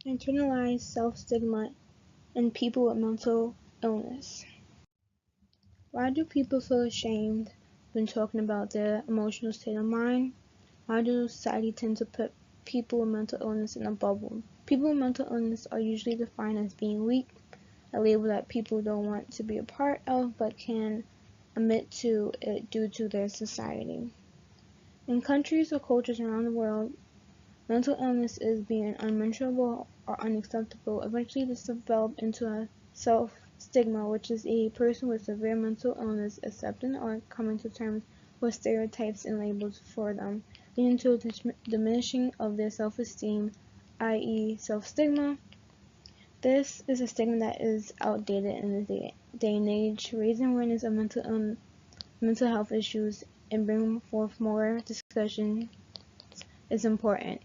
Internalized self-stigma in people with mental illness. Why do people feel ashamed when talking about their emotional state of mind? Why does society tend to put people with mental illness in a bubble? People with mental illness are usually defined as being weak, a label that people don't want to be a part of but can admit to it due to their society. In countries or cultures around the world, mental illness is being unmentionable or unacceptable. Eventually, this develops into a self-stigma, which is a person with severe mental illness accepting or coming to terms with stereotypes and labels for them, leading to a diminishing of their self-esteem, i.e. self-stigma. This is a stigma that is outdated in this day and age. Raising awareness of mental health issues and bringing forth more discussion is important.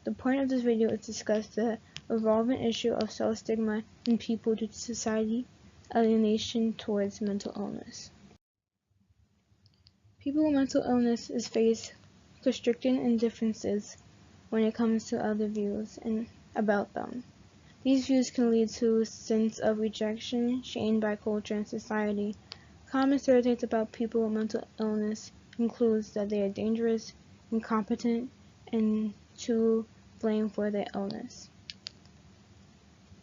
The point of this video is to discuss the evolving issue of self-stigma in people due to society alienation towards mental illness. People with mental illness face constricting indifferences when it comes to other views and about them. These views can lead to a sense of rejection, shamed by culture and society. Common stereotypes about people with mental illness includes that they are dangerous, incompetent, and to blame for their illness.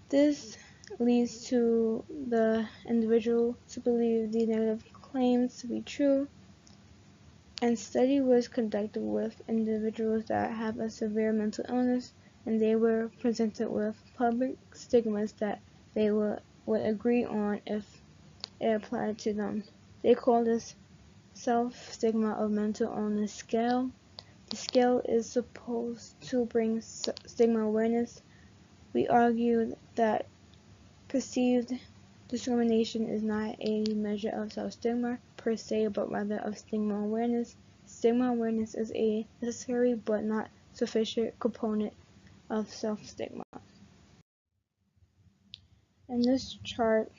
This leads to the individual to believe these negative claims to be true, and study was conducted with individuals that have a severe mental illness, and they were presented with public stigmas that they would agree on if it applied to them. They call this self-stigma of mental illness scale. The scale is supposed to bring stigma awareness. We argue that perceived discrimination is not a measure of self-stigma per se, but rather of stigma awareness. Stigma awareness is a necessary but not sufficient component of self-stigma. In this chart,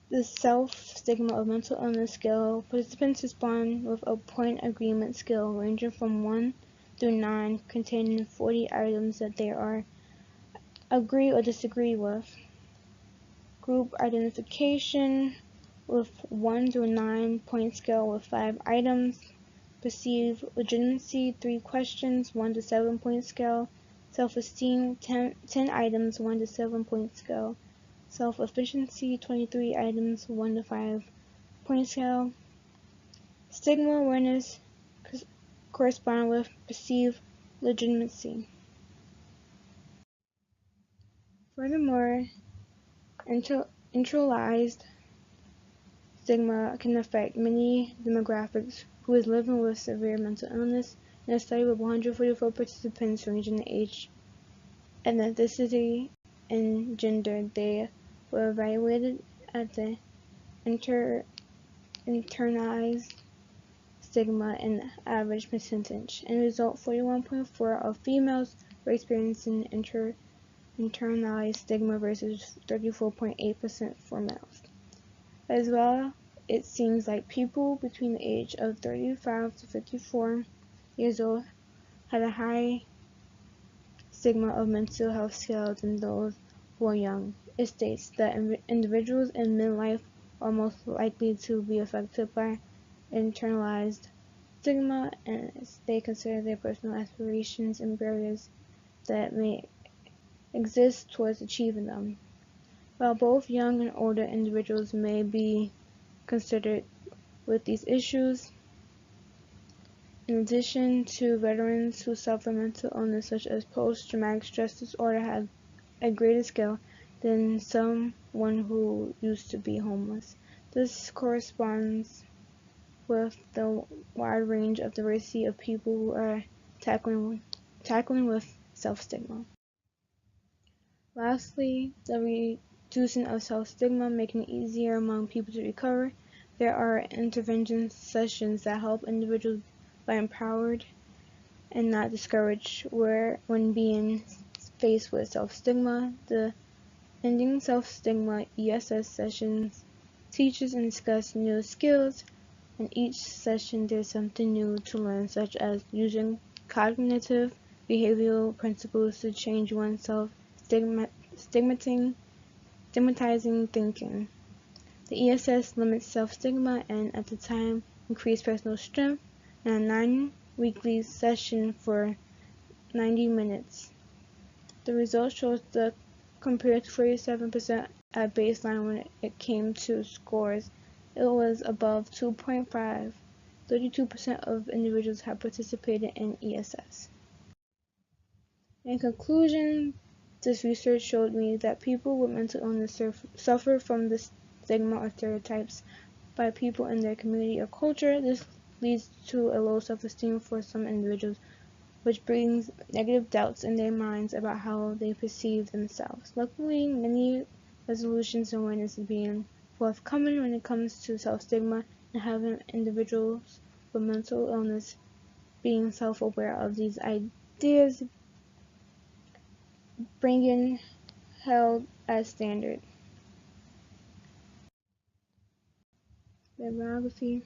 the self-stigma of mental illness scale, participants respond with a point agreement scale ranging from 1 through 9, containing 40 items that they are agree or disagree with. Group identification with 1 through 9 point scale with 5 items. Perceived legitimacy 3 questions, 1 to 7 point scale. Self-esteem 10 items, 1 to 7 point scale. Self-efficiency 23 items, 1 to 5 point scale. Stigma awareness correspond with perceived legitimacy. Furthermore, internalized stigma can affect many demographics who is living with severe mental illness. In a study with 144 participants ranging in age, ethnicity, and gender, they were evaluated at the internalized stigma and average percentage. In result, 41.4% of females were experiencing internalized stigma versus 34.8% for males. As well, it seems like people between the age of 35 to 54 years old had a high stigma of mental health scale than those who are young. It states that individuals in midlife are most likely to be affected by internalized stigma, and they consider their personal aspirations and barriers that may exist towards achieving them. While both young and older individuals may be considered with these issues, in addition to veterans who suffer mental illness such as post-traumatic stress disorder have a greater scale than someone who used to be homeless. This corresponds with the wide range of diversity of people who are tackling with self-stigma. Lastly, the reducing of self-stigma, making it easier among people to recover. There are intervention sessions that help individuals be empowered and not discouraged when being faced with self-stigma. The Ending Self-Stigma ESS sessions teaches and discuss new skills. In each session there's something new to learn, such as using cognitive behavioral principles to change oneself, stigmatizing thinking. The ESS limits self-stigma and, at the time, increased personal strength in a 9-weekly session for 90 minutes. The result shows that compared to 47% at baseline when it came to scores, it was above 2.5. 32% of individuals had participated in ESS. In conclusion, this research showed me that people with mental illness suffer from the stigma or stereotypes by people in their community or culture. This leads to a low self-esteem for some individuals, which brings negative doubts in their minds about how they perceive themselves. Luckily, many resolutions and awareness is being forthcoming when it comes to self-stigma and having individuals with mental illness being self-aware of these ideas being held as standard. Bibliography.